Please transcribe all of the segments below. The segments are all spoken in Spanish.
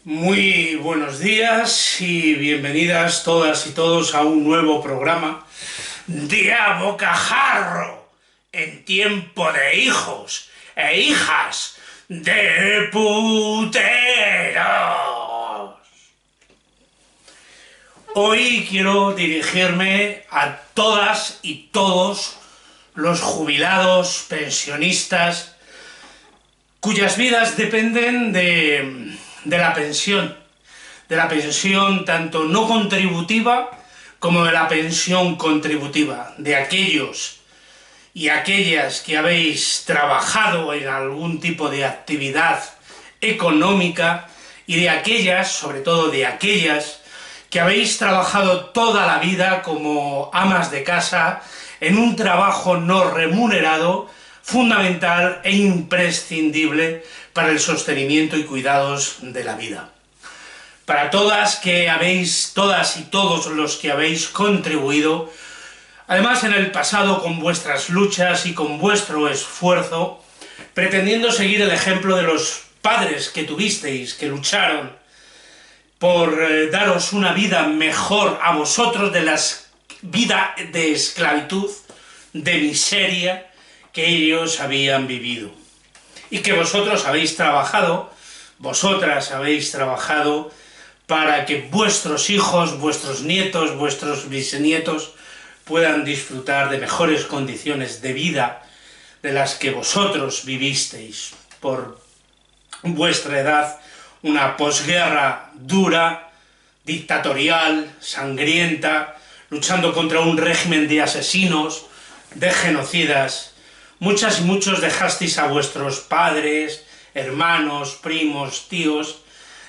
Muy buenos días y bienvenidas todas y todos a un nuevo programa de A Bocajarro en tiempo de hijos e hijas de puteros. Hoy quiero dirigirme a todas y todos los jubilados, pensionistas, cuyas vidas dependen de la pensión tanto no contributiva como de la pensión contributiva, de aquellos y aquellas que habéis trabajado en algún tipo de actividad económica y de aquellas, sobre todo de aquellas, que habéis trabajado toda la vida como amas de casa en un trabajo no remunerado, fundamental e imprescindible para el sostenimiento y cuidados de la vida. Para todas y todos los que habéis contribuido, además en el pasado con vuestras luchas y con vuestro esfuerzo, pretendiendo seguir el ejemplo de los padres que tuvisteis, que lucharon por daros una vida mejor a vosotros de la vida de esclavitud, de miseria, que ellos habían vivido y que vosotras habéis trabajado para que vuestros hijos, vuestros nietos, vuestros bisnietos puedan disfrutar de mejores condiciones de vida de las que vosotros vivisteis por vuestra edad, una posguerra dura, dictatorial, sangrienta, luchando contra un régimen de asesinos, de genocidas. Muchas y muchos dejasteis a vuestros padres, hermanos, primos, tíos,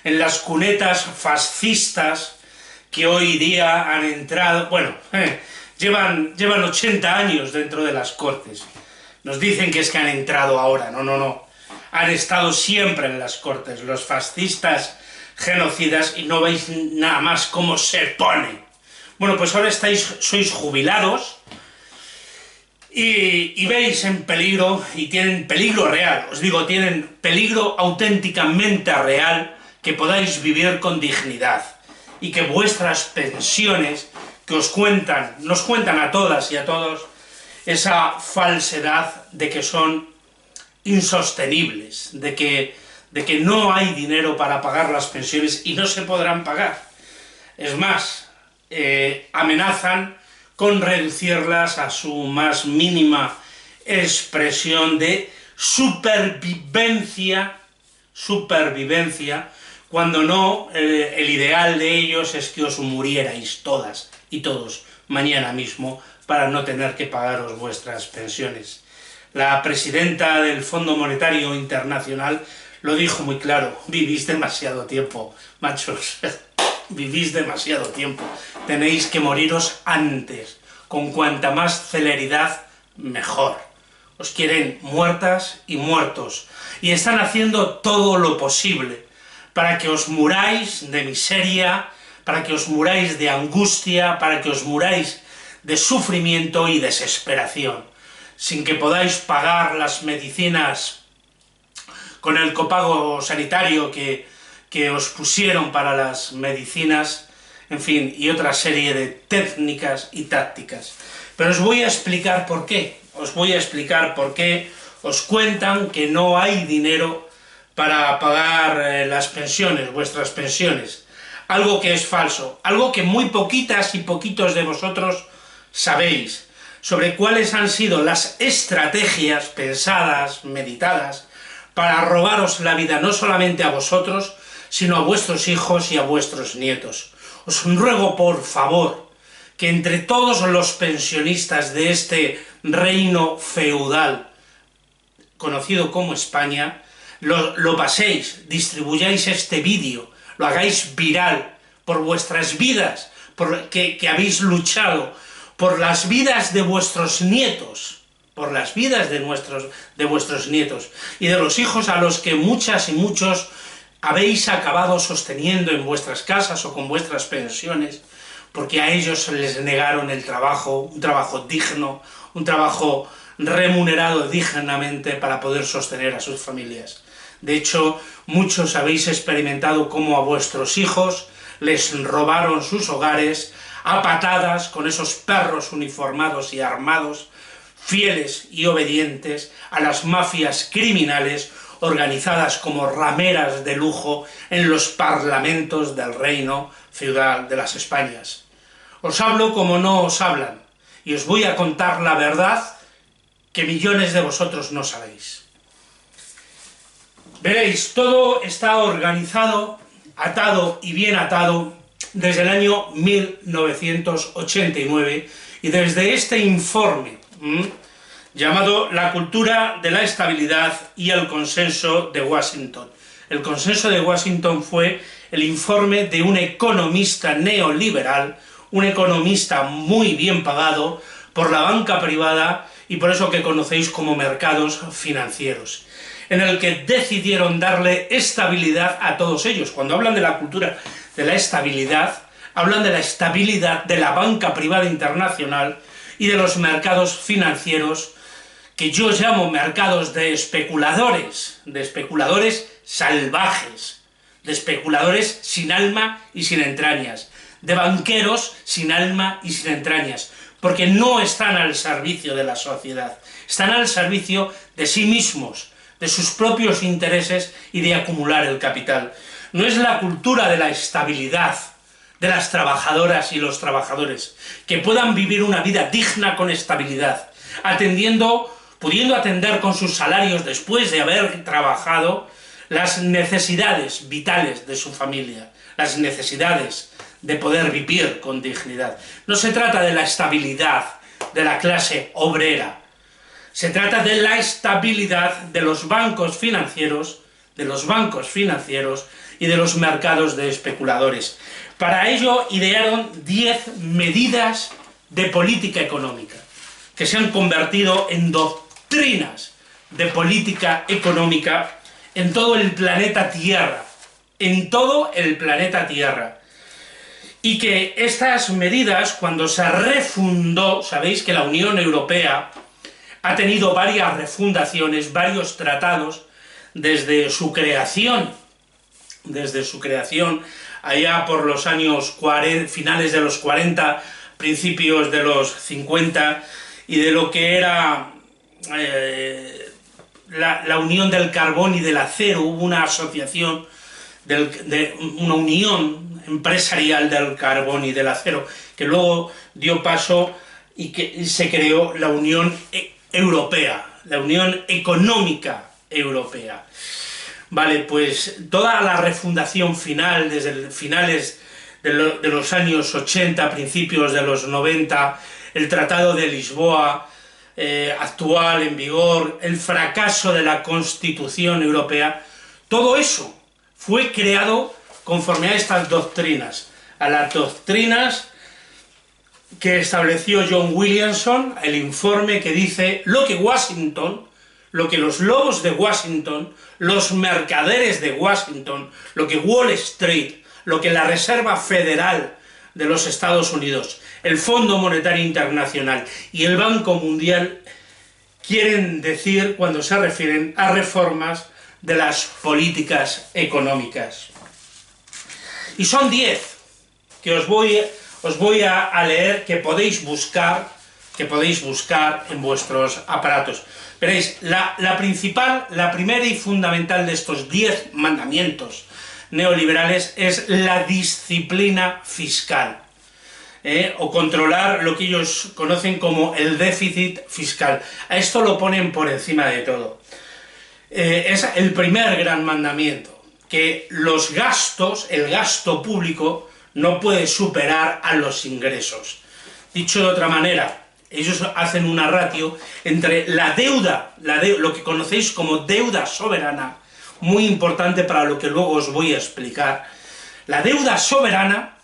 en las cunetas fascistas que hoy día han entrado, llevan 80 años dentro de las Cortes. Nos dicen que es que han entrado ahora, no. Han estado siempre en las Cortes, los fascistas genocidas, y no veis nada más cómo se pone. Bueno, pues ahora sois jubilados, y veis en peligro, y tienen peligro real, os digo, tienen peligro auténticamente real, que podáis vivir con dignidad, y que vuestras pensiones, que nos cuentan a todas y a todos, esa falsedad de que son insostenibles, de que no hay dinero para pagar las pensiones y no se podrán pagar. Es más, amenazan con reducirlas a su más mínima expresión de supervivencia, cuando no, el ideal de ellos es que os murierais todas y todos mañana mismo para no tener que pagaros vuestras pensiones. La presidenta del Fondo Monetario Internacional lo dijo muy claro: vivís demasiado tiempo, machos. Vivís demasiado tiempo, tenéis que moriros antes, con cuanta más celeridad mejor. Os quieren muertas y muertos, y están haciendo todo lo posible para que os muráis de miseria, para que os muráis de angustia, para que os muráis de sufrimiento y desesperación, sin que podáis pagar las medicinas con el copago sanitario que os pusieron para las medicinas, en fin, y otra serie de técnicas y tácticas. Pero os voy a explicar por qué. Os os cuentan que no hay dinero para pagar las pensiones, vuestras pensiones. Algo que es falso, algo que muy poquitas y poquitos de vosotros sabéis, sobre cuáles han sido las estrategias pensadas, meditadas, para robaros la vida no solamente a vosotros, sino a vuestros hijos y a vuestros nietos. Os ruego, por favor, que entre todos los pensionistas de este reino feudal, conocido como España, lo paséis, distribuyáis este vídeo, lo hagáis viral, por vuestras vidas, que habéis luchado, por las vidas de vuestros nietos, por las vidas de vuestros nietos, y de los hijos a los que muchas y muchos habéis acabado sosteniendo en vuestras casas o con vuestras pensiones, porque a ellos les negaron el trabajo, un trabajo digno, un trabajo remunerado dignamente para poder sostener a sus familias. De hecho, muchos habéis experimentado cómo a vuestros hijos les robaron sus hogares a patadas con esos perros uniformados y armados, fieles y obedientes a las mafias criminales organizadas como rameras de lujo en los parlamentos del reino feudal de las Españas. Os hablo como no os hablan, y os voy a contar la verdad que millones de vosotros no sabéis. Veréis, todo está organizado, atado y bien atado desde el año 1989 y desde este informe llamado La cultura de la estabilidad y el consenso de Washington. El consenso de Washington fue el informe de un economista neoliberal, un economista muy bien pagado por la banca privada y por eso que conocéis como mercados financieros, en el que decidieron darle estabilidad a todos ellos. Cuando hablan de la cultura de la estabilidad, hablan de la estabilidad de la banca privada internacional y de los mercados financieros, que yo llamo mercados de especuladores salvajes, de especuladores sin alma y sin entrañas, de banqueros sin alma y sin entrañas, porque no están al servicio de la sociedad, están al servicio de sí mismos, de sus propios intereses y de acumular el capital. No es la cultura de la estabilidad de las trabajadoras y los trabajadores, que puedan vivir una vida digna con estabilidad, pudiendo atender con sus salarios después de haber trabajado las necesidades vitales de su familia, las necesidades de poder vivir con dignidad. No se trata de la estabilidad de la clase obrera, se trata de la estabilidad de los bancos financieros, y de los mercados de especuladores. Para ello idearon 10 medidas de política económica, que se han convertido en doctrinas de política económica en todo el planeta Tierra, y que estas medidas, cuando se refundó, sabéis que la Unión Europea ha tenido varias refundaciones, varios tratados, desde su creación allá por los años 40, finales de los 40, principios de los 50, y de lo que era la unión del carbón y del acero. Hubo una asociación, una unión empresarial del carbón y del acero, que luego dio paso y que se creó la Unión Europea, la Unión Económica Europea. Vale, pues toda la refundación final, desde finales de los años 80, principios de los 90, el Tratado de Lisboa actual, en vigor, el fracaso de la Constitución Europea, todo eso fue creado conforme a estas doctrinas, a las doctrinas que estableció John Williamson, el informe que dice lo que los lobos de Washington, los mercaderes de Washington, lo que Wall Street, lo que la Reserva Federal de los Estados Unidos, el Fondo Monetario Internacional y el Banco Mundial quieren decir cuando se refieren a reformas de las políticas económicas. Y son 10 que os voy a leer, que podéis buscar en vuestros aparatos. Veréis, la primera y fundamental de estos 10 mandamientos neoliberales es la disciplina fiscal, o controlar lo que ellos conocen como el déficit fiscal. A esto lo ponen por encima de todo. Es el primer gran mandamiento, que el gasto público no puede superar a los ingresos. Dicho de otra manera, ellos hacen una ratio entre la deuda, lo que conocéis como deuda soberana, muy importante para lo que luego os voy a explicar, la deuda soberana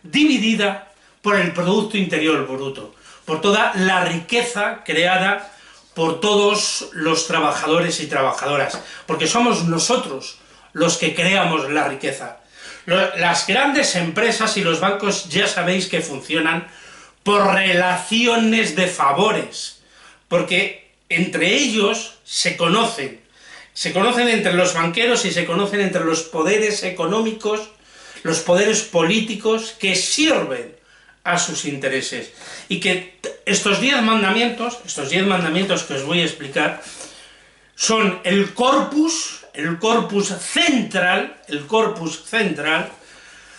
dividida por el Producto Interior Bruto, por toda la riqueza creada por todos los trabajadores y trabajadoras, porque somos nosotros los que creamos la riqueza. Las grandes empresas y los bancos ya sabéis que funcionan por relaciones de favores, porque entre ellos se conocen Se conocen entre los banqueros y se conocen entre los poderes económicos, los poderes políticos que sirven a sus intereses. Y que estos 10 mandamientos que os voy a explicar, son el corpus central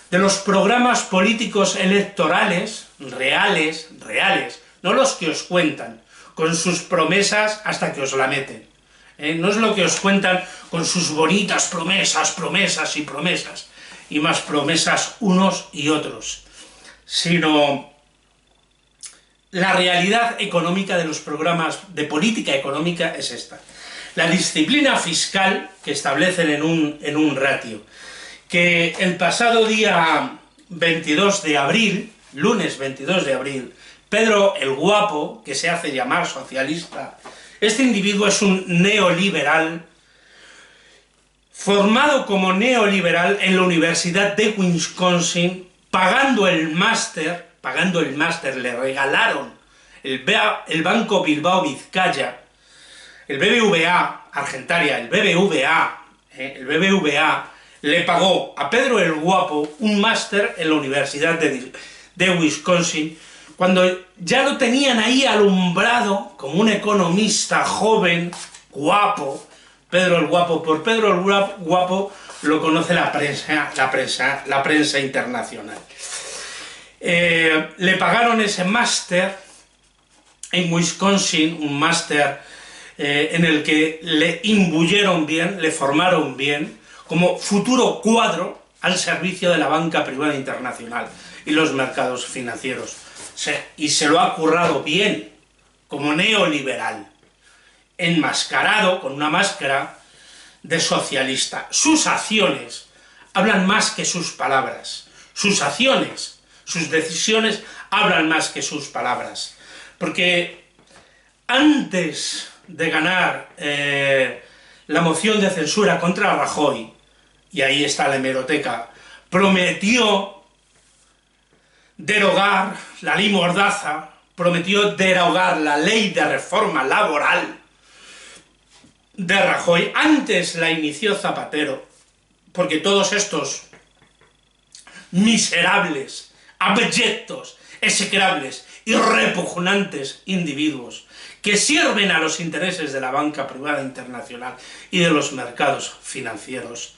de los programas políticos electorales reales, no los que os cuentan, con sus promesas hasta que os la meten. No es lo que os cuentan con sus bonitas promesas, y más promesas unos y otros, sino la realidad económica de los programas de política económica es esta. La disciplina fiscal que establecen en un ratio, que el pasado día 22 de abril, lunes 22 de abril, Pedro el Guapo, que se hace llamar socialista, este individuo es un neoliberal, formado como neoliberal en la Universidad de Wisconsin, pagando el máster, le regalaron el Banco Bilbao Vizcaya, el BBVA, Argentaria, el BBVA le pagó a Pedro el Guapo un máster en la Universidad de Wisconsin, cuando ya lo tenían ahí alumbrado como un economista joven, guapo, Pedro el Guapo. Por Pedro el Guapo lo conoce la prensa internacional. Le pagaron ese máster en Wisconsin, un máster en el que le imbuyeron bien, le formaron bien, como futuro cuadro al servicio de la banca privada internacional y los mercados financieros. Y se lo ha currado bien, como neoliberal, enmascarado con una máscara de socialista. Sus acciones hablan más que sus palabras. Sus acciones, sus decisiones hablan más que sus palabras. Porque antes de ganar la moción de censura contra Rajoy, y ahí está la hemeroteca, prometió derogar la ley Mordaza, prometió derogar la ley de reforma laboral de Rajoy. Antes la inició Zapatero, porque todos estos miserables, abyectos, execrables y repugnantes individuos que sirven a los intereses de la banca privada internacional y de los mercados financieros,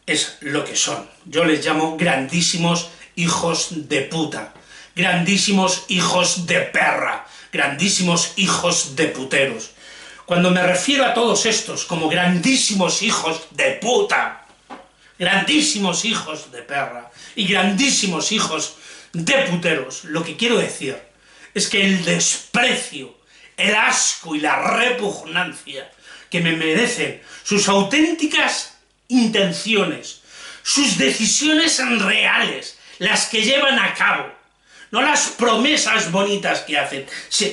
es lo que son. Yo les llamo grandísimos hijos de puta, grandísimos hijos de perra, grandísimos hijos de puteros. Cuando me refiero a todos estos como grandísimos hijos de puta, grandísimos hijos de perra y grandísimos hijos de puteros, lo que quiero decir es que el desprecio, el asco y la repugnancia que me merecen sus auténticas intenciones, sus decisiones reales, las que llevan a cabo, no las promesas bonitas que hacen,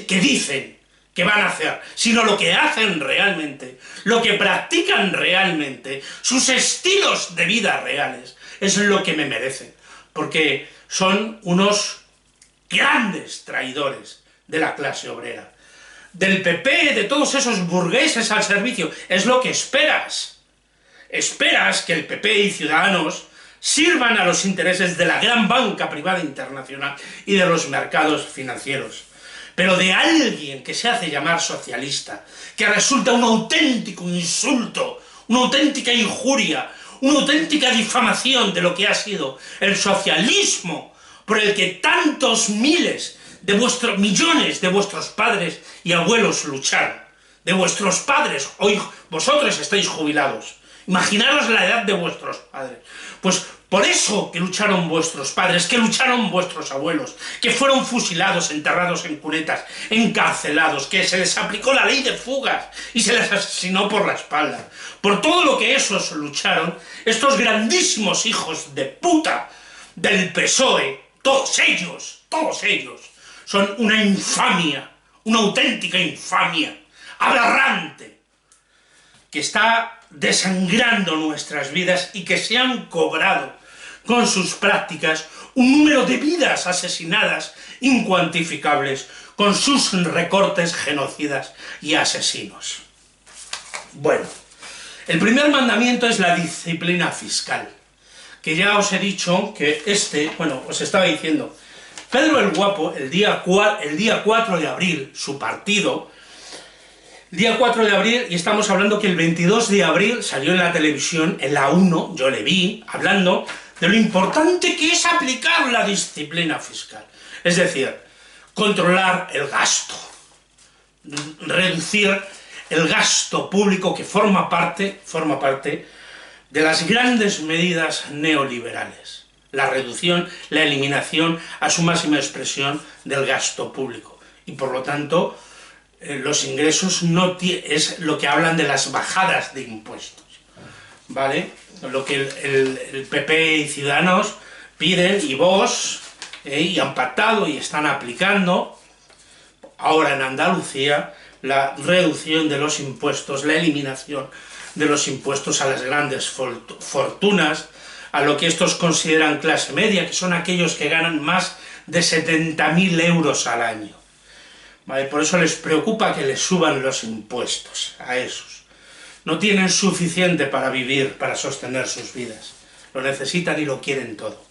que dicen que van a hacer, sino lo que hacen realmente, lo que practican realmente, sus estilos de vida reales, es lo que me merecen, porque son unos grandes traidores de la clase obrera, del PP, de todos esos burgueses al servicio. Es lo que esperas. Esperas que el PP y Ciudadanos sirvan a los intereses de la gran banca privada internacional y de los mercados financieros. Pero de alguien que se hace llamar socialista, que resulta un auténtico insulto, una auténtica injuria, una auténtica difamación de lo que ha sido el socialismo por el que tantos millones de vuestros padres y abuelos lucharon, de vuestros padres. Hoy vosotros estáis jubilados, imaginaros la edad de vuestros padres. Pues por eso que lucharon vuestros padres, que lucharon vuestros abuelos, que fueron fusilados, enterrados en cunetas, encarcelados, que se les aplicó la ley de fugas y se les asesinó por la espalda. Por todo lo que esos lucharon, estos grandísimos hijos de puta del PSOE, todos ellos, son una infamia, una auténtica infamia, aberrante, que está desangrando nuestras vidas y que se han cobrado con sus prácticas un número de vidas asesinadas incuantificables con sus recortes genocidas y asesinos. Bueno, El primer mandamiento es la disciplina fiscal, que ya os he dicho que os estaba diciendo, Pedro el Guapo, el día 4 de abril, su partido, el día 4 de abril, y estamos hablando que el 22 de abril salió en la televisión, en la 1, yo le vi, hablando de lo importante que es aplicar la disciplina fiscal. Es decir, controlar el gasto, reducir el gasto público que forma parte de las grandes medidas neoliberales. La reducción, la eliminación a su máxima expresión del gasto público. Y por lo tanto, los ingresos es lo que hablan de las bajadas de impuestos, ¿vale? Lo que el PP y Ciudadanos piden, y Vox, y han pactado y están aplicando, ahora en Andalucía, la reducción de los impuestos, la eliminación de los impuestos a las grandes fortunas, a lo que estos consideran clase media, que son aquellos que ganan más de 70.000 euros al año. ¿Vale? Por eso les preocupa que les suban los impuestos a esos. No tienen suficiente para vivir, para sostener sus vidas. Lo necesitan y lo quieren todo.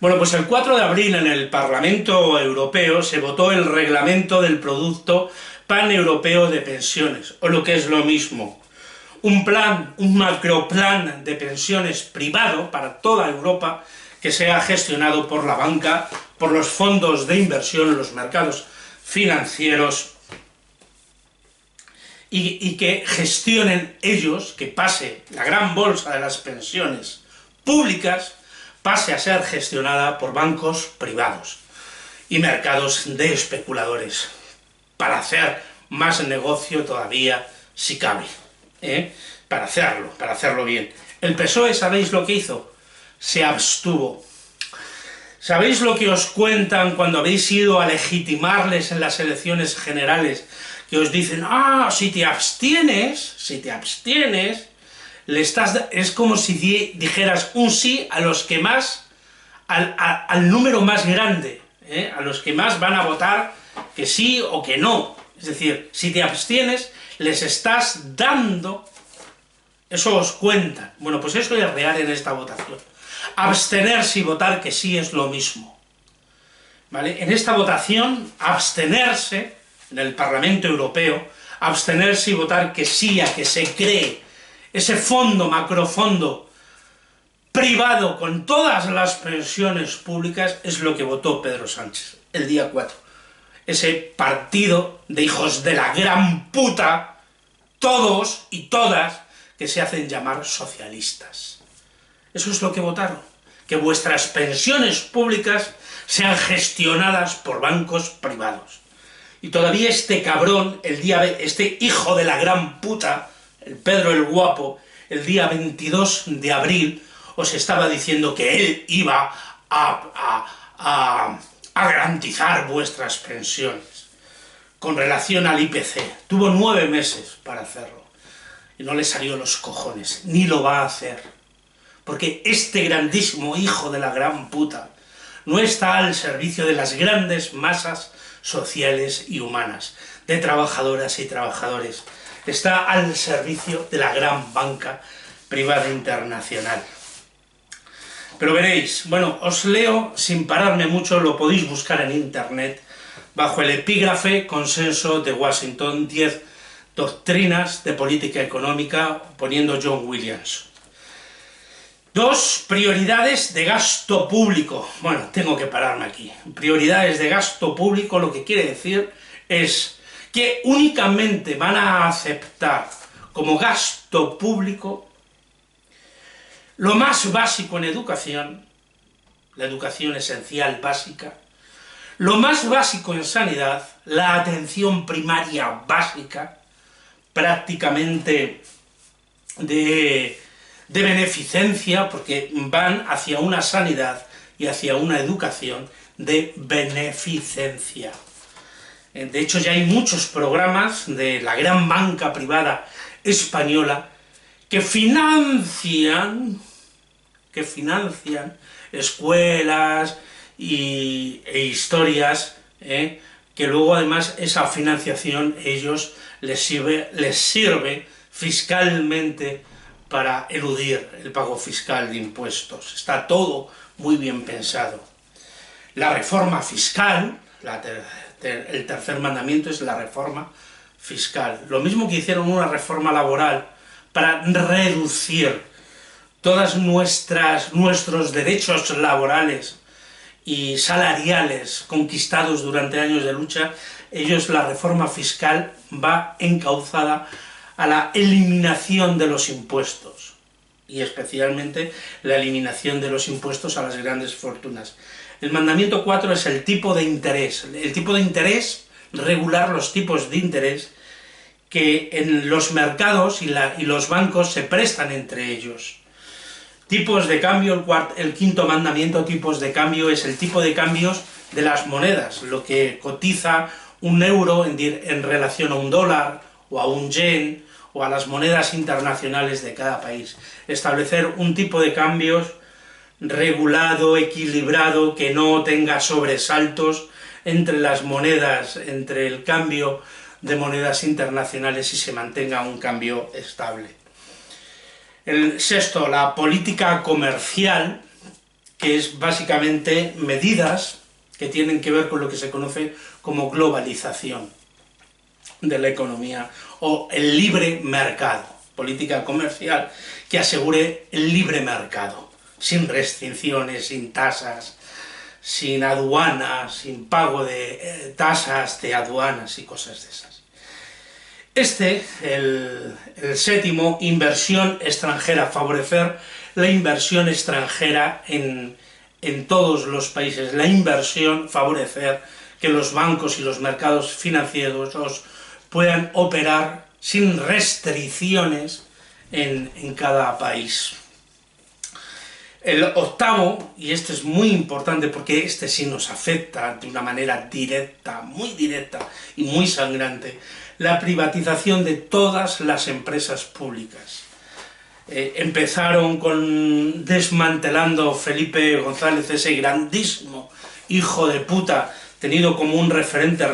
Bueno, pues el 4 de abril en el Parlamento Europeo se votó el reglamento del producto paneuropeo de pensiones, o lo que es lo mismo, un macroplan de pensiones privado para toda Europa que sea gestionado por la banca, por los fondos de inversión en los mercados financieros y que gestionen ellos, que pase la gran bolsa de las pensiones públicas, pase a ser gestionada por bancos privados y mercados de especuladores, para hacer más negocio todavía, si cabe, para hacerlo bien. El PSOE, ¿sabéis lo que hizo? Se abstuvo. ¿Sabéis lo que os cuentan cuando habéis ido a legitimarles en las elecciones generales? Que os dicen, si te abstienes, es como si dijeras un sí a los que más, al número más grande, a los que más van a votar que sí o que no. Es decir, si te abstienes, les estás dando, eso os cuentan. Bueno, pues eso es real en esta votación. Abstenerse y votar que sí es lo mismo. ¿Vale? En esta votación, abstenerse, en el Parlamento Europeo, abstenerse y votar que sí a que se cree ese macrofondo privado con todas las pensiones públicas, es lo que votó Pedro Sánchez el día 4. Ese partido de hijos de la gran puta, todos y todas, que se hacen llamar socialistas. Eso es lo que votaron, que vuestras pensiones públicas sean gestionadas por bancos privados. Y todavía este cabrón, este hijo de la gran puta, el Pedro el Guapo, el día 22 de abril, os estaba diciendo que él iba a garantizar vuestras pensiones con relación al IPC. Tuvo 9 meses para hacerlo y no le salió los cojones, ni lo va a hacer, porque este grandísimo hijo de la gran puta no está al servicio de las grandes masas sociales y humanas, de trabajadoras y trabajadores, está al servicio de la gran banca privada internacional. Pero veréis, bueno, os leo sin pararme mucho, lo podéis buscar en internet, bajo el epígrafe Consenso de Washington, 10 doctrinas de política económica, poniendo John Williams. 2 prioridades de gasto público. Bueno, tengo que pararme aquí. Prioridades de gasto público, lo que quiere decir es que únicamente van a aceptar como gasto público lo más básico en educación, la educación esencial básica, lo más básico en sanidad, la atención primaria básica, prácticamente de beneficencia, porque van hacia una sanidad y hacia una educación de beneficencia. De hecho, ya hay muchos programas de la gran banca privada española que financian escuelas e historias, que luego además esa financiación ellos les sirve fiscalmente para eludir el pago fiscal de impuestos. Está todo muy bien pensado. La reforma fiscal, el tercer mandamiento es la reforma fiscal. Lo mismo que hicieron una reforma laboral para reducir todos nuestros derechos laborales y salariales conquistados durante años de lucha, la reforma fiscal va encauzada a la eliminación de los impuestos, y especialmente la eliminación de los impuestos a las grandes fortunas. El mandamiento 4 es el tipo de interés. El tipo de interés, regular los tipos de interés que en los mercados y los bancos se prestan entre ellos. Tipos de cambio, el quinto mandamiento, tipos de cambio, es el tipo de cambios de las monedas, lo que cotiza un euro en relación a un dólar, o a un yen, o a las monedas internacionales de cada país. Establecer un tipo de cambios regulado, equilibrado, que no tenga sobresaltos entre las monedas, entre el cambio de monedas internacionales, y se mantenga un cambio estable. El sexto, la política comercial, que es básicamente medidas que tienen que ver con lo que se conoce como globalización de la economía, o el libre mercado. Política comercial que asegure el libre mercado, sin restricciones, sin tasas, sin aduanas, sin pago de tasas de aduanas y cosas de esas. El séptimo, inversión extranjera, favorecer la inversión extranjera en todos los países, la inversión, favorecer que los bancos y los mercados financieros puedan operar sin restricciones en cada país. El octavo, y este es muy importante porque este sí nos afecta de una manera directa, muy directa y muy sangrante, la privatización de todas las empresas públicas. Empezaron desmantelando Felipe González, ese grandísimo hijo de puta, tenido como un referente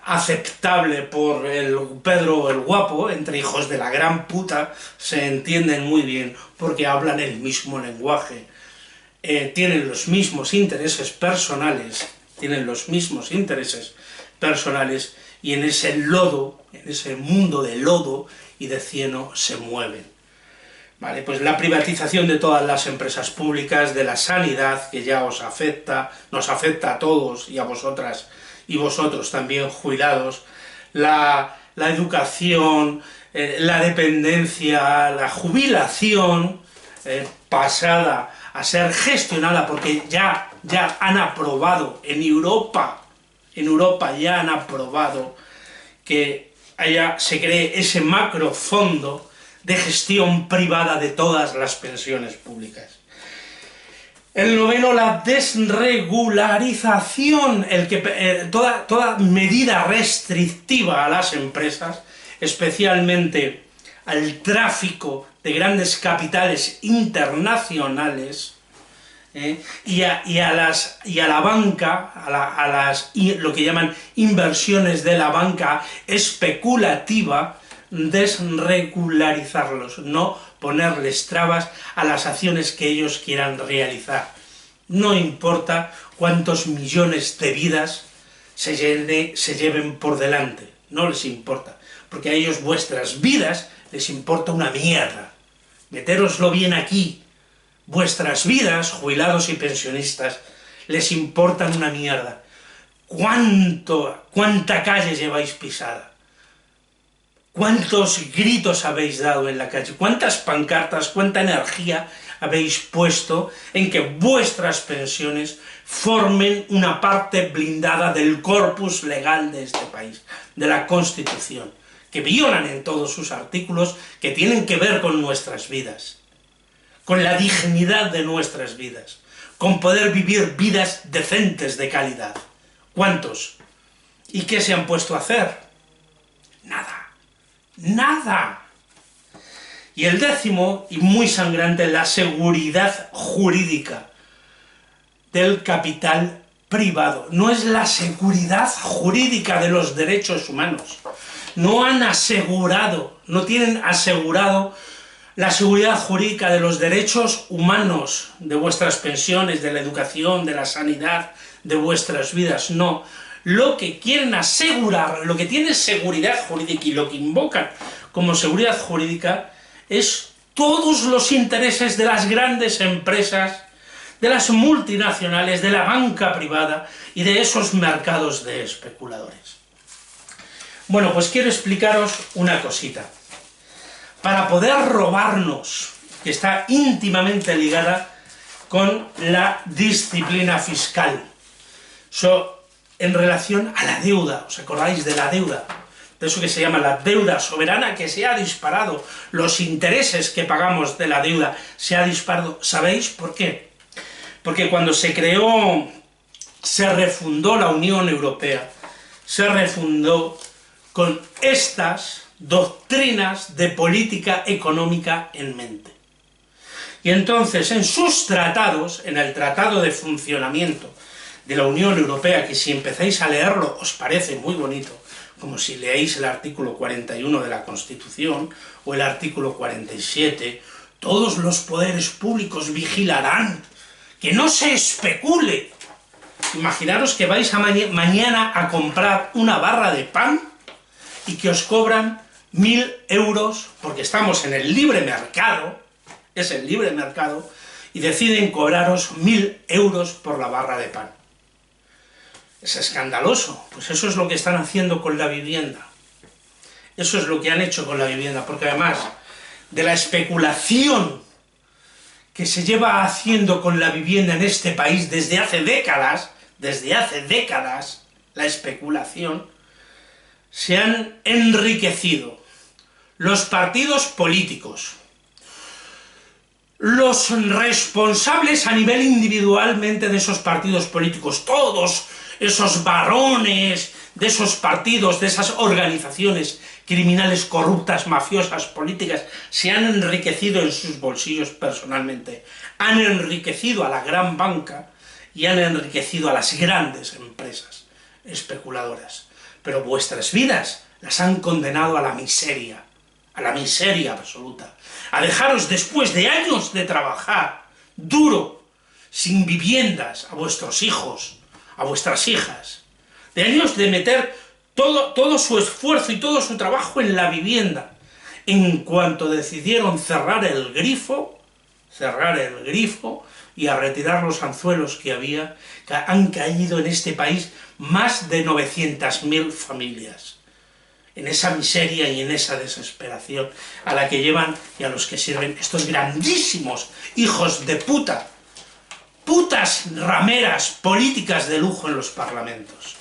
aceptable por el Pedro el Guapo. Entre hijos de la gran puta se entienden muy bien porque hablan el mismo lenguaje, tienen los mismos intereses personales, y en ese lodo, en ese mundo de lodo y de cieno se mueven. Vale, pues la privatización de todas las empresas públicas, de la sanidad, que ya nos afecta a todos y a vosotras y vosotros también, jubilados, la educación, la dependencia, la jubilación, pasada a ser gestionada, porque ya han aprobado en Europa ya han aprobado que se cree ese macrofondo de gestión privada de todas las pensiones públicas. El noveno, la desregularización, toda medida restrictiva a las empresas, especialmente al tráfico de grandes capitales internacionales, y a la banca, lo que llaman inversiones de la banca especulativa, desregularizarlos, no ponerles trabas a las acciones que ellos quieran realizar. No importa cuántos millones de vidas se lleven por delante, no les importa, porque a ellos vuestras vidas les importa una mierda. Metéroslo bien aquí. Vuestras vidas, jubilados y pensionistas, les importan una mierda. ¿Cuánta calle lleváis pisada? ¿Cuántos gritos habéis dado en la calle? ¿Cuántas pancartas, cuánta energía habéis puesto en que vuestras pensiones formen una parte blindada del corpus legal de este país, de la Constitución, que violan en todos sus artículos, que tienen que ver con nuestras vidas, con la dignidad de nuestras vidas, con poder vivir vidas decentes de calidad? ¿Cuántos? ¿Y qué se han puesto a hacer? Nada. ¡Nada! Y el décimo, y muy sangrante, la seguridad jurídica del capital privado. No es la seguridad jurídica de los derechos humanos. no han asegurado, no tienen asegurado la seguridad jurídica de los derechos humanos, de vuestras pensiones, de la educación, de la sanidad, de vuestras vidas, no. Lo que quieren asegurar, lo que tiene seguridad jurídica y lo que invocan como seguridad jurídica es todos los intereses de las grandes empresas, de las multinacionales, de la banca privada y de esos mercados de especuladores. Bueno, pues quiero explicaros una cosita. Para poder robarnos, que está íntimamente ligada con la disciplina fiscal, en relación a la deuda, ¿os acordáis de la deuda? De eso que se llama la deuda soberana, que se ha disparado, los intereses que pagamos de la deuda se ha disparado. ¿Sabéis por qué? Porque cuando se refundó la Unión Europea, se refundó con estas doctrinas de política económica en mente. Y entonces en sus tratados, en el Tratado de Funcionamiento de la Unión Europea, que si empezáis a leerlo os parece muy bonito, como si leéis el artículo 41 de la Constitución o el artículo 47, todos los poderes públicos vigilarán que no se especule. Imaginaros que vais mañana a comprar una barra de pan y que os cobran 1.000 euros, porque estamos en el libre mercado, es el libre mercado, y deciden cobraros 1.000 euros por la barra de pan. Es escandaloso, pues eso es lo que están haciendo con la vivienda. Eso es lo que han hecho con la vivienda, porque además de la especulación que se lleva haciendo con la vivienda en este país desde hace décadas, la especulación, se han enriquecido los partidos políticos, los responsables a nivel individualmente de esos partidos políticos, todos esos varones de esos partidos, de esas organizaciones criminales, corruptas, mafiosas, políticas, se han enriquecido en sus bolsillos personalmente, han enriquecido a la gran banca y han enriquecido a las grandes empresas especuladoras. Pero vuestras vidas las han condenado a la miseria absoluta, a dejaros después de años de trabajar duro, sin viviendas, a vuestros hijos, a vuestras hijas, de años de meter todo su esfuerzo y todo su trabajo en la vivienda. En cuanto decidieron cerrar el grifo y a retirar los anzuelos que había, han caído en este país más de 900.000 familias, en esa miseria y en esa desesperación a la que llevan y a los que sirven estos grandísimos hijos de puta, putas rameras políticas de lujo en los parlamentos.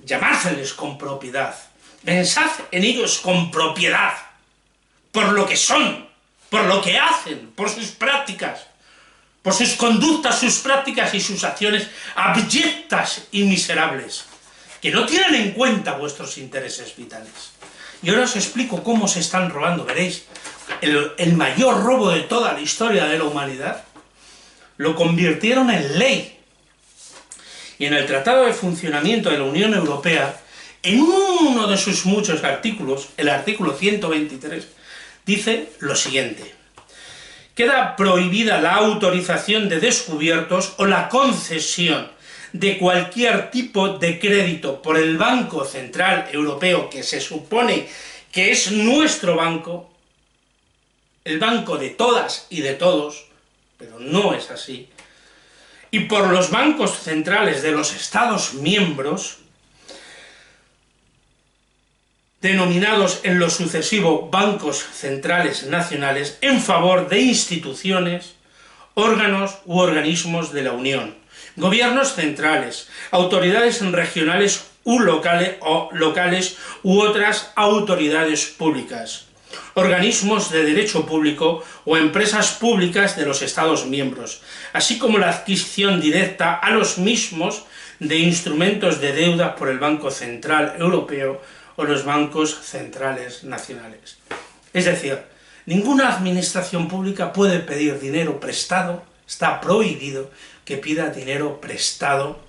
Llamádseles con propiedad, pensad en ellos con propiedad, por lo que son, por lo que hacen, por sus prácticas, por sus conductas, sus prácticas y sus acciones abyectas y miserables, que no tienen en cuenta vuestros intereses vitales. Y ahora os explico cómo se están robando, veréis, el mayor robo de toda la historia de la humanidad, lo convirtieron en ley. Y en el Tratado de Funcionamiento de la Unión Europea, en uno de sus muchos artículos, el artículo 123, dice lo siguiente: queda prohibida la autorización de descubiertos o la concesión de cualquier tipo de crédito por el Banco Central Europeo, que se supone que es nuestro banco, el banco de todas y de todos, pero no es así, y por los bancos centrales de los Estados miembros, denominados en lo sucesivo bancos centrales nacionales, en favor de instituciones, órganos u organismos de la Unión, gobiernos centrales, autoridades regionales u locales u otras autoridades públicas, organismos de derecho público o empresas públicas de los Estados miembros, así como la adquisición directa a los mismos de instrumentos de deuda por el Banco Central Europeo o los bancos centrales nacionales. Es decir, ninguna administración pública puede pedir dinero prestado, está prohibido que pida dinero prestado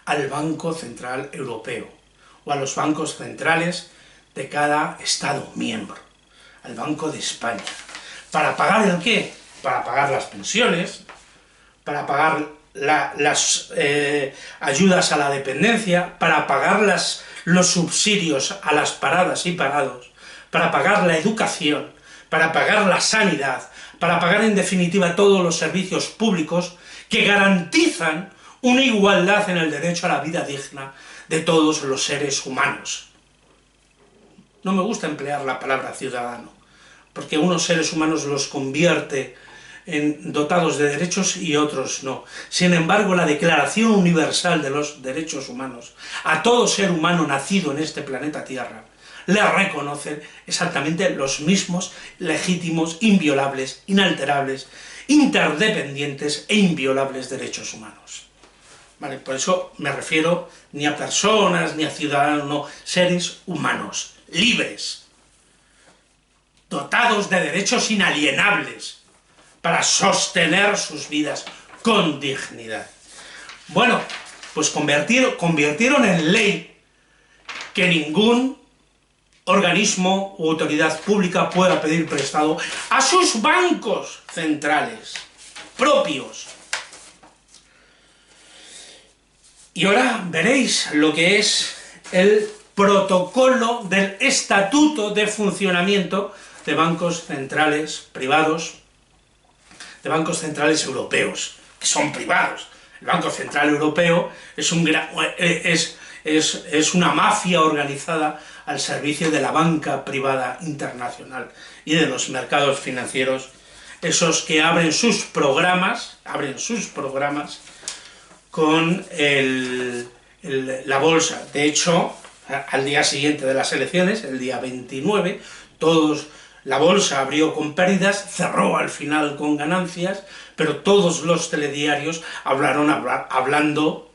al Banco Central Europeo o a los bancos centrales de cada Estado miembro, al Banco de España. ¿Para pagar el qué? Para pagar las pensiones, para pagar las ayudas a la dependencia, para pagar los subsidios a las paradas y parados, para pagar la educación, para pagar la sanidad, para pagar en definitiva todos los servicios públicos que garantizan una igualdad en el derecho a la vida digna de todos los seres humanos. No me gusta emplear la palabra ciudadano, porque unos seres humanos los convierte en dotados de derechos y otros no. Sin embargo, la Declaración Universal de los Derechos Humanos, a todo ser humano nacido en este planeta Tierra, le reconoce exactamente los mismos legítimos, inviolables, inalterables, interdependientes e inviolables derechos humanos. ¿Vale? Por eso me refiero ni a personas, ni a ciudadanos, no, seres humanos, libres, dotados de derechos inalienables, para sostener sus vidas con dignidad. Bueno, pues convirtieron en ley que ningún organismo u autoridad pública pueda pedir prestado a sus bancos centrales propios. Y ahora veréis lo que es el protocolo del Estatuto de Funcionamiento de bancos centrales privados, de bancos centrales europeos, que son privados. El Banco Central Europeo es una mafia organizada al servicio de la banca privada internacional y de los mercados financieros, esos que abren sus programas con la bolsa. De hecho, al día siguiente de las elecciones, el día 29, la bolsa abrió con pérdidas, cerró al final con ganancias, pero todos los telediarios abrieron hablando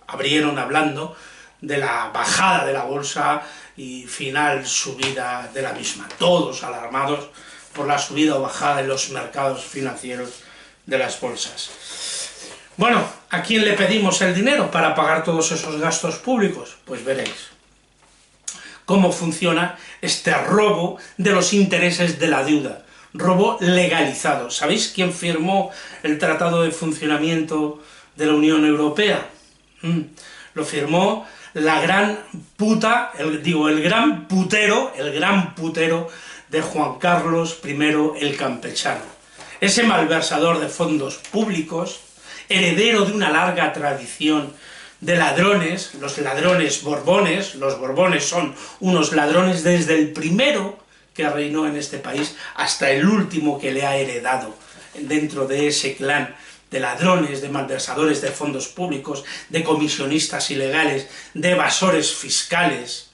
de la bajada de la bolsa y final subida de la misma. Todos alarmados por la subida o bajada en los mercados financieros de las bolsas. Bueno, ¿a quién le pedimos el dinero para pagar todos esos gastos públicos? Pues veréis cómo funciona este robo de los intereses de la deuda, robo legalizado. ¿Sabéis quién firmó el Tratado de Funcionamiento de la Unión Europea? Lo firmó la gran puta, el gran putero de Juan Carlos I el Campechano. Ese malversador de fondos públicos, heredero de una larga tradición de ladrones, los ladrones borbones. Los borbones son unos ladrones desde el primero que reinó en este país hasta el último que le ha heredado dentro de ese clan de ladrones, de malversadores de fondos públicos, de comisionistas ilegales, de evasores fiscales.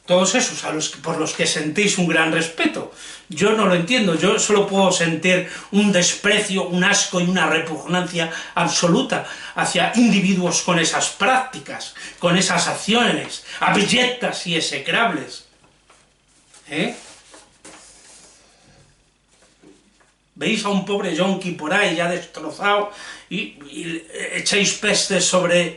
Todos esos por los que sentís un gran respeto. Yo no lo entiendo, yo solo puedo sentir un desprecio, un asco y una repugnancia absoluta hacia individuos con esas prácticas, con esas acciones abyectas y execrables. Veis a un pobre yonki por ahí ya destrozado y echáis pestes sobre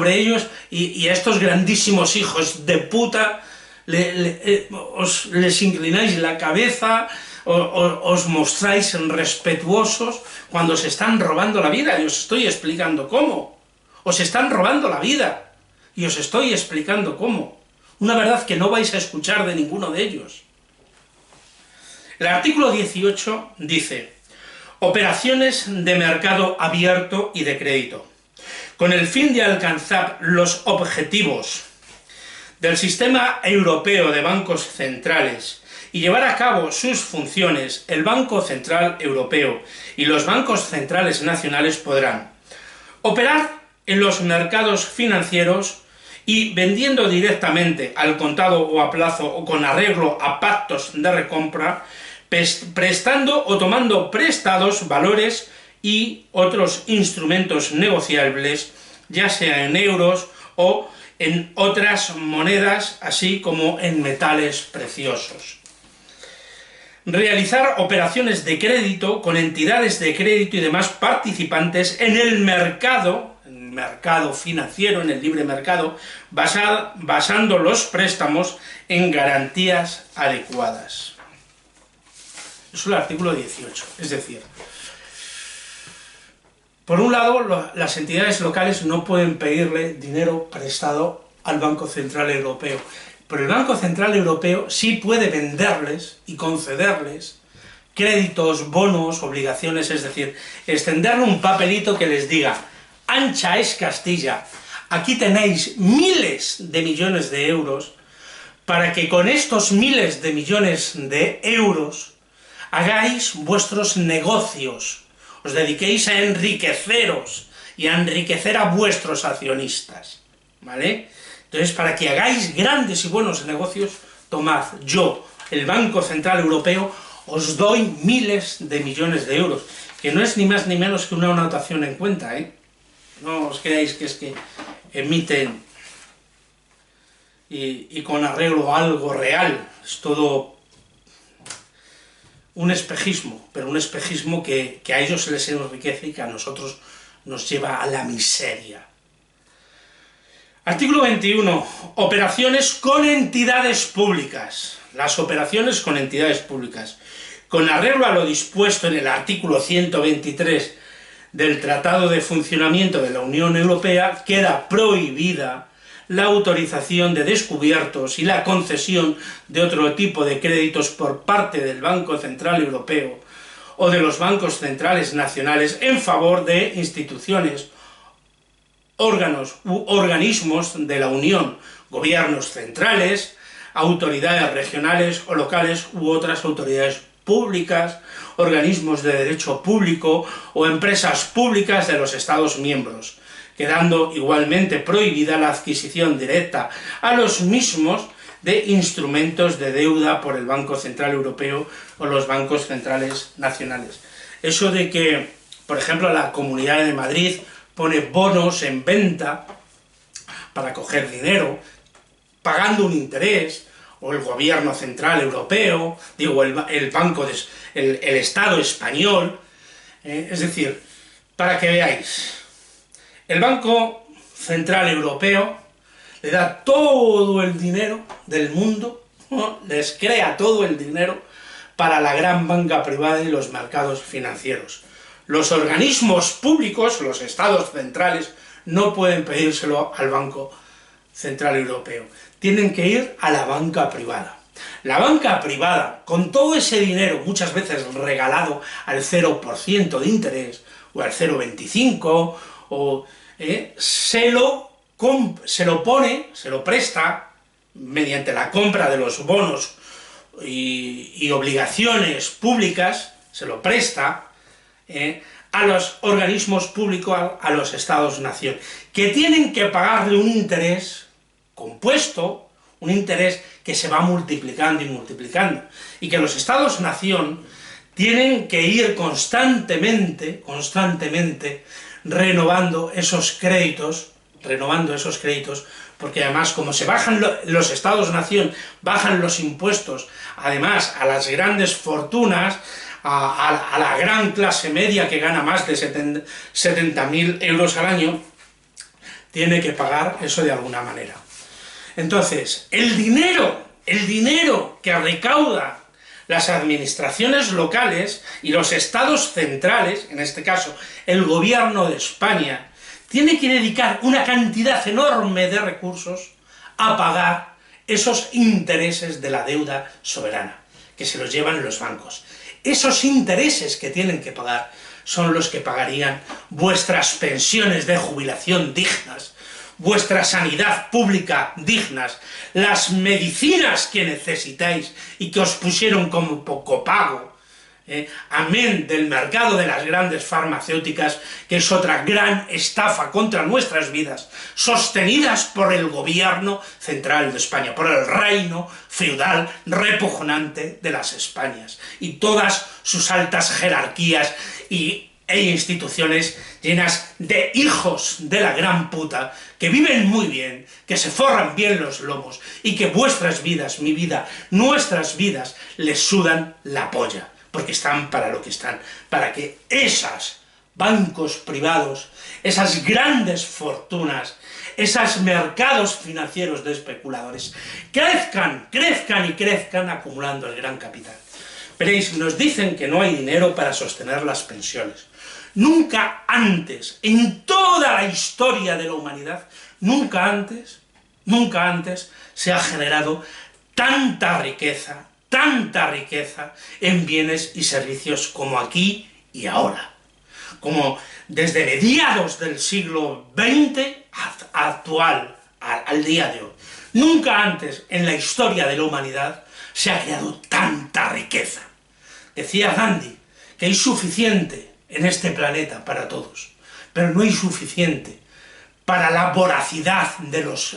ellos y a estos grandísimos hijos de puta les inclináis la cabeza, os mostráis respetuosos cuando se están robando la vida, y os estoy explicando cómo. Os están robando la vida, y os estoy explicando cómo. Una verdad que no vais a escuchar de ninguno de ellos. El artículo 18 dice: operaciones de mercado abierto y de crédito. Con el fin de alcanzar los objetivos del sistema europeo de bancos centrales y llevar a cabo sus funciones, el Banco Central Europeo y los bancos centrales nacionales podrán operar en los mercados financieros y vendiendo directamente al contado o a plazo o con arreglo a pactos de recompra, prestando o tomando prestados valores y otros instrumentos negociables, ya sea en euros o en otras monedas, así como en metales preciosos. Realizar operaciones de crédito con entidades de crédito y demás participantes en el mercado, en mercado financiero, en el libre mercado, basando los préstamos en garantías adecuadas. Eso es el artículo 18, es decir, por un lado, las entidades locales no pueden pedirle dinero prestado al Banco Central Europeo, pero el Banco Central Europeo sí puede venderles y concederles créditos, bonos, obligaciones, es decir, extenderle un papelito que les diga: ancha es Castilla, aquí tenéis miles de millones de euros, para que con estos miles de millones de euros hagáis vuestros negocios, os dediquéis a enriqueceros y a enriquecer a vuestros accionistas, ¿vale? Entonces, para que hagáis grandes y buenos negocios, tomad, yo, el Banco Central Europeo, os doy miles de millones de euros, que no es ni más ni menos que una anotación en cuenta, ¿eh? No os creáis que es que emiten y con arreglo a algo real, es todo un espejismo, pero un espejismo que a ellos se les enriquece y que a nosotros nos lleva a la miseria. Artículo 21. Operaciones con entidades públicas. Las operaciones con entidades públicas. Con arreglo a lo dispuesto en el artículo 123 del Tratado de Funcionamiento de la Unión Europea, queda prohibida la autorización de descubiertos y la concesión de otro tipo de créditos por parte del Banco Central Europeo o de los bancos centrales nacionales en favor de instituciones, órganos u organismos de la Unión, gobiernos centrales, autoridades regionales o locales u otras autoridades públicas, organismos de derecho público o empresas públicas de los Estados miembros, quedando igualmente prohibida la adquisición directa a los mismos de instrumentos de deuda por el Banco Central Europeo o los bancos centrales nacionales. Eso de que, por ejemplo, la Comunidad de Madrid pone bonos en venta para coger dinero, pagando un interés, o el gobierno central europeo, digo, el Estado español, es decir, para que veáis, el Banco Central Europeo le da todo el dinero del mundo, ¿no? Les crea todo el dinero para la gran banca privada y los mercados financieros. Los organismos públicos, los estados centrales, no pueden pedírselo al Banco Central Europeo. Tienen que ir a la banca privada. La banca privada, con todo ese dinero, muchas veces regalado al 0% de interés, o al 0,25%, o se lo presta, mediante la compra de los bonos y obligaciones públicas, se lo presta a los organismos públicos, a los Estados-nación, que tienen que pagarle un interés compuesto, un interés que se va multiplicando y multiplicando, y que los Estados-nación tienen que ir constantemente renovando esos créditos, porque además, como se bajan los Estados-nación, bajan los impuestos, además a las grandes fortunas, a la gran clase media que gana más de 70.000 euros al año, tiene que pagar eso de alguna manera. Entonces, el dinero que recauda las administraciones locales y los estados centrales, en este caso el gobierno de España, tiene que dedicar una cantidad enorme de recursos a pagar esos intereses de la deuda soberana, que se los llevan los bancos. Esos intereses que tienen que pagar son los que pagarían vuestras pensiones de jubilación dignas, vuestra sanidad pública dignas, las medicinas que necesitáis y que os pusieron como poco pago, amén del mercado de las grandes farmacéuticas, que es otra gran estafa contra nuestras vidas, sostenidas por el gobierno central de España, por el reino feudal repugnante de las Españas, y todas sus altas jerarquías e instituciones llenas de hijos de la gran puta, que viven muy bien, que se forran bien los lomos, y que vuestras vidas, mi vida, nuestras vidas, les sudan la polla, porque están para lo que están, para que esas bancos privados, esas grandes fortunas, esos mercados financieros de especuladores, crezcan, crezcan y crezcan acumulando el gran capital. Veréis, nos dicen que no hay dinero para sostener las pensiones. Nunca antes, en toda la historia de la humanidad, nunca antes se ha generado tanta riqueza en bienes y servicios como aquí y ahora. Como desde mediados del siglo XX actual, al día de hoy. Nunca antes en la historia de la humanidad se ha creado tanta riqueza. Decía Gandhi que hay suficiente en este planeta para todos, pero no hay suficiente para la voracidad de los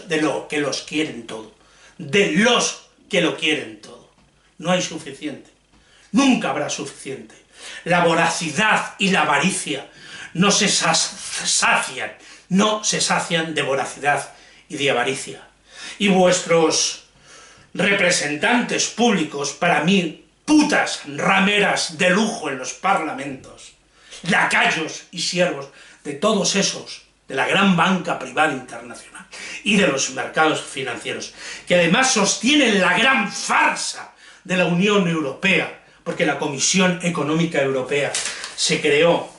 que los quieren todo, de los que lo quieren todo. No hay suficiente. Nunca habrá suficiente. La voracidad y la avaricia no se sacian de voracidad y de avaricia. Y vuestros representantes públicos, para mí, putas rameras de lujo en los parlamentos, lacayos y siervos de todos esos, de la gran banca privada internacional y de los mercados financieros, que además sostienen la gran farsa de la Unión Europea, porque la Comisión Económica Europea se creó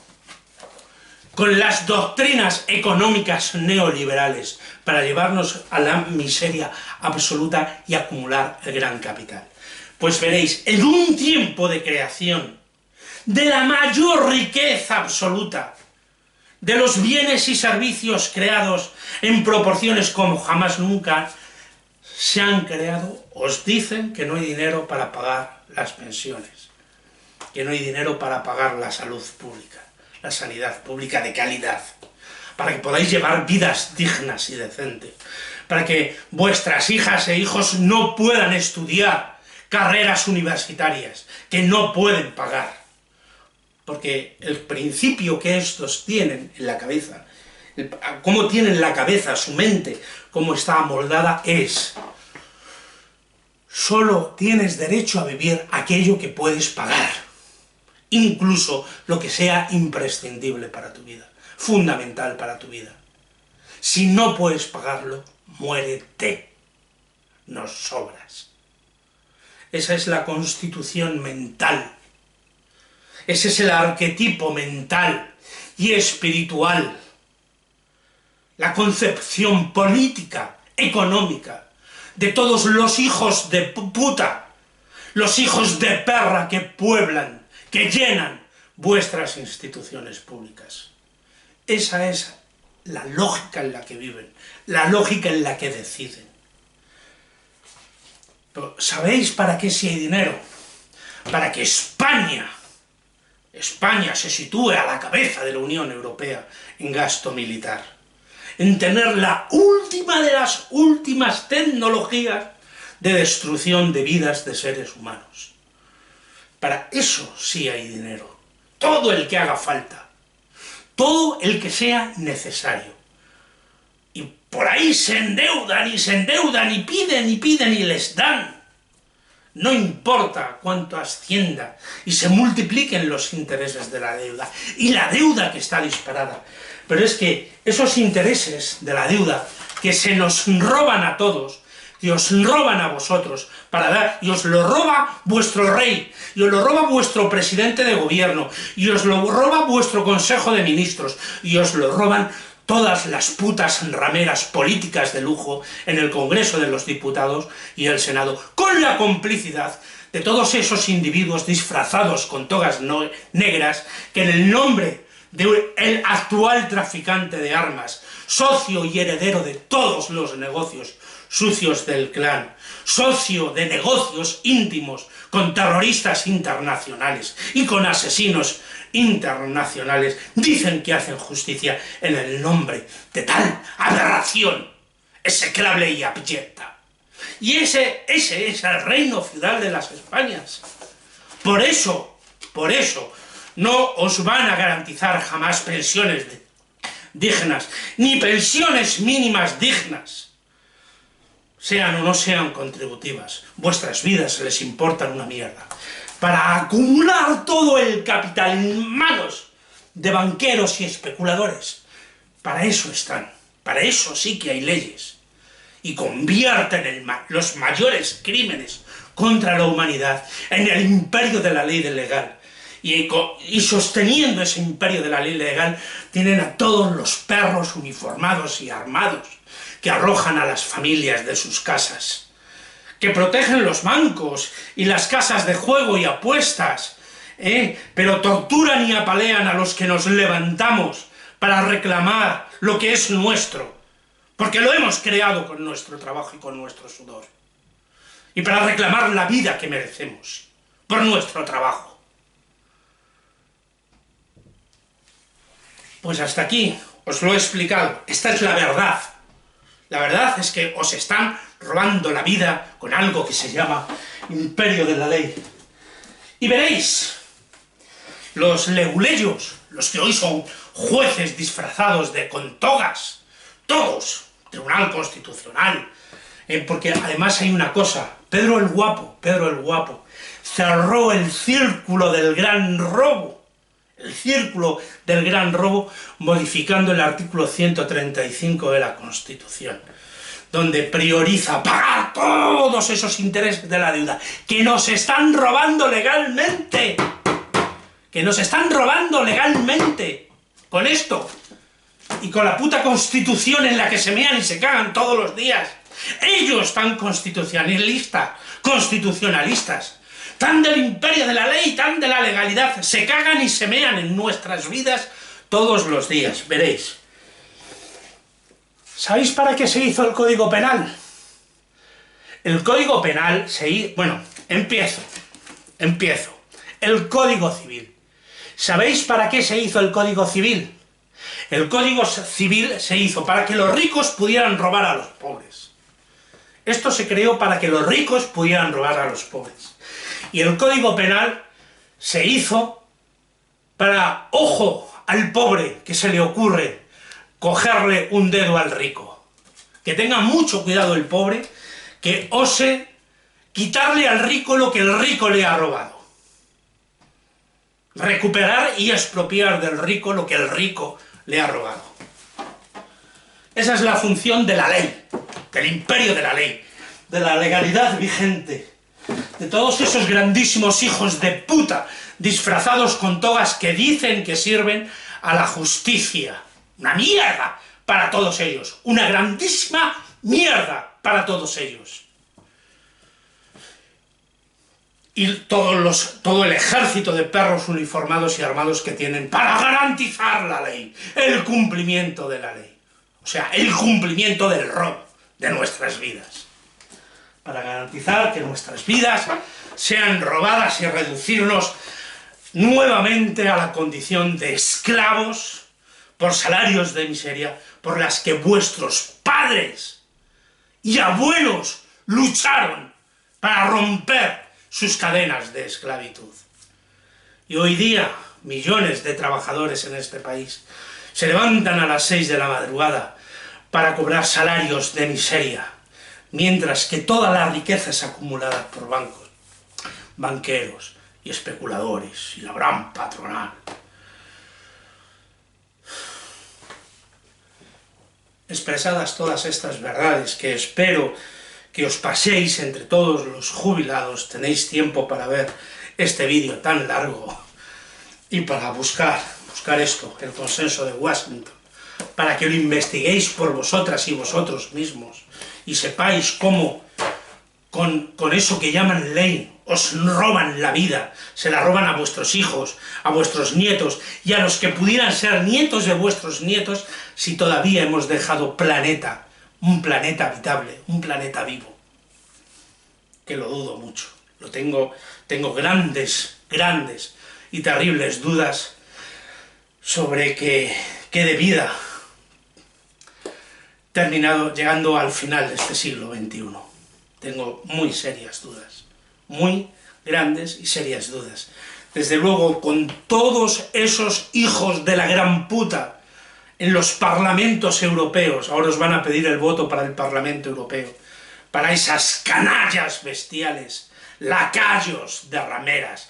con las doctrinas económicas neoliberales para llevarnos a la miseria absoluta y acumular el gran capital. Pues veréis, en un tiempo de creación de la mayor riqueza absoluta, de los bienes y servicios creados en proporciones como jamás nunca se han creado, os dicen que no hay dinero para pagar las pensiones, que no hay dinero para pagar la salud pública, la sanidad pública de calidad, para que podáis llevar vidas dignas y decentes, para que vuestras hijas e hijos no puedan estudiar carreras universitarias que no pueden pagar. Porque el principio que estos tienen en la cabeza, cómo tienen la cabeza, su mente, cómo está amoldada, es: solo tienes derecho a vivir aquello que puedes pagar, incluso lo que sea imprescindible para tu vida, fundamental para tu vida. Si no puedes pagarlo, muérete, no sobras. Esa es la constitución mental. Ese es el arquetipo mental y espiritual, la concepción política, económica, de todos los hijos de puta, los hijos de perra que pueblan, que llenan vuestras instituciones públicas. Esa es la lógica en la que viven, la lógica en la que deciden. Pero ¿sabéis para qué si hay dinero? Para que España se sitúe a la cabeza de la Unión Europea en gasto militar, en tener la última de las últimas tecnologías de destrucción de vidas de seres humanos. Para eso sí hay dinero, todo el que haga falta, todo el que sea necesario. Y por ahí se endeudan y piden y les dan. No importa cuánto ascienda y se multipliquen los intereses de la deuda y la deuda que está disparada. Pero es que esos intereses de la deuda que se nos roban a todos, que os roban a vosotros para dar, y os lo roba vuestro rey, y os lo roba vuestro presidente de gobierno, y os lo roba vuestro consejo de ministros, y os lo roban todas las putas rameras políticas de lujo en el Congreso de los Diputados y el Senado, con la complicidad de todos esos individuos disfrazados con togas negras que en el nombre del actual traficante de armas, socio y heredero de todos los negocios sucios del clan, socio de negocios íntimos con terroristas internacionales y con asesinos internacionales, dicen que hacen justicia en el nombre de tal aberración execrable y abyecta. Y ese es el reino feudal de las Españas. Por eso, no os van a garantizar jamás pensiones dignas, ni pensiones mínimas dignas, sean o no sean contributivas. Vuestras vidas les importan una mierda. Para acumular todo el capital en manos de banqueros y especuladores. Para eso están, para eso sí que hay leyes. Y convierten los mayores crímenes contra la humanidad en el imperio de la ley legal. Y sosteniendo ese imperio de la ley legal, tienen a todos los perros uniformados y armados que arrojan a las familias de sus casas, que protegen los bancos y las casas de juego y apuestas, pero torturan y apalean a los que nos levantamos para reclamar lo que es nuestro, porque lo hemos creado con nuestro trabajo y con nuestro sudor, y para reclamar la vida que merecemos por nuestro trabajo. Pues hasta aquí os lo he explicado. Esta es la verdad. La verdad es que os están robando la vida con algo que se llama imperio de la ley. Y veréis, los leguleyos, los que hoy son jueces disfrazados con togas, todos, Tribunal Constitucional, porque además hay una cosa, Pedro el Guapo, cerró el círculo del gran robo, modificando el artículo 135 de la Constitución, donde prioriza pagar todos esos intereses de la deuda, que nos están robando legalmente, con esto, y con la puta Constitución en la que se mean y se cagan todos los días. Ellos tan constitucionalistas, tan del imperio de la ley, tan de la legalidad, se cagan y se mean en nuestras vidas todos los días, veréis. ¿Sabéis para qué se hizo el Código Penal? El Código Penal se hizo... Bueno, empiezo. El Código Civil. ¿Sabéis para qué se hizo el Código Civil? El Código Civil se hizo para que los ricos pudieran robar a los pobres. Esto se creó para que los ricos pudieran robar a los pobres. Y el Código Penal se hizo para, ojo, al pobre que se le ocurre cogerle un dedo al rico. Que tenga mucho cuidado el pobre, que ose quitarle al rico lo que el rico le ha robado. Recuperar y expropiar del rico lo que el rico le ha robado. Esa es la función de la ley, del imperio de la ley, de la legalidad vigente, de todos esos grandísimos hijos de puta disfrazados con togas que dicen que sirven a la justicia. Una mierda para todos ellos, una grandísima mierda para todos ellos. Y todo el ejército de perros uniformados y armados que tienen para garantizar la ley, el cumplimiento de la ley. O sea, el cumplimiento del robo de nuestras vidas. Para garantizar que nuestras vidas sean robadas y reducirnos nuevamente a la condición de esclavos por salarios de miseria por las que vuestros padres y abuelos lucharon para romper sus cadenas de esclavitud. Y hoy día, millones de trabajadores en este país se levantan a las 6 de la madrugada para cobrar salarios de miseria, mientras que toda la riqueza es acumulada por bancos, banqueros y especuladores y la gran patronal. Expresadas todas estas verdades, que espero que os paséis entre todos los jubilados, tenéis tiempo para ver este vídeo tan largo y para buscar esto, el consenso de Washington, para que lo investiguéis por vosotras y vosotros mismos y sepáis cómo con eso que llaman ley os roban la vida, se la roban a vuestros hijos, a vuestros nietos y a los que pudieran ser nietos de vuestros nietos si todavía hemos dejado planeta, un planeta habitable, un planeta vivo. Que lo dudo mucho, tengo grandes y terribles dudas sobre qué de vida llegando al final de este siglo XXI. Tengo muy serias dudas, muy grandes y serias dudas. Desde luego, con todos esos hijos de la gran puta en los parlamentos europeos, ahora os van a pedir el voto para el Parlamento Europeo, para esas canallas bestiales, lacayos y rameras,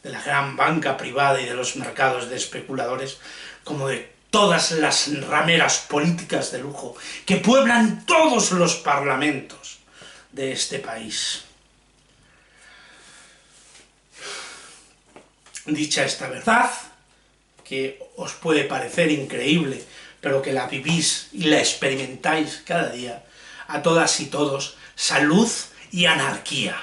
de la gran banca privada y de los mercados de especuladores, como de todas las rameras políticas de lujo que pueblan todos los parlamentos de este país. Dicha esta verdad, que os puede parecer increíble, pero que la vivís y la experimentáis cada día, a todas y todos, salud y anarquía.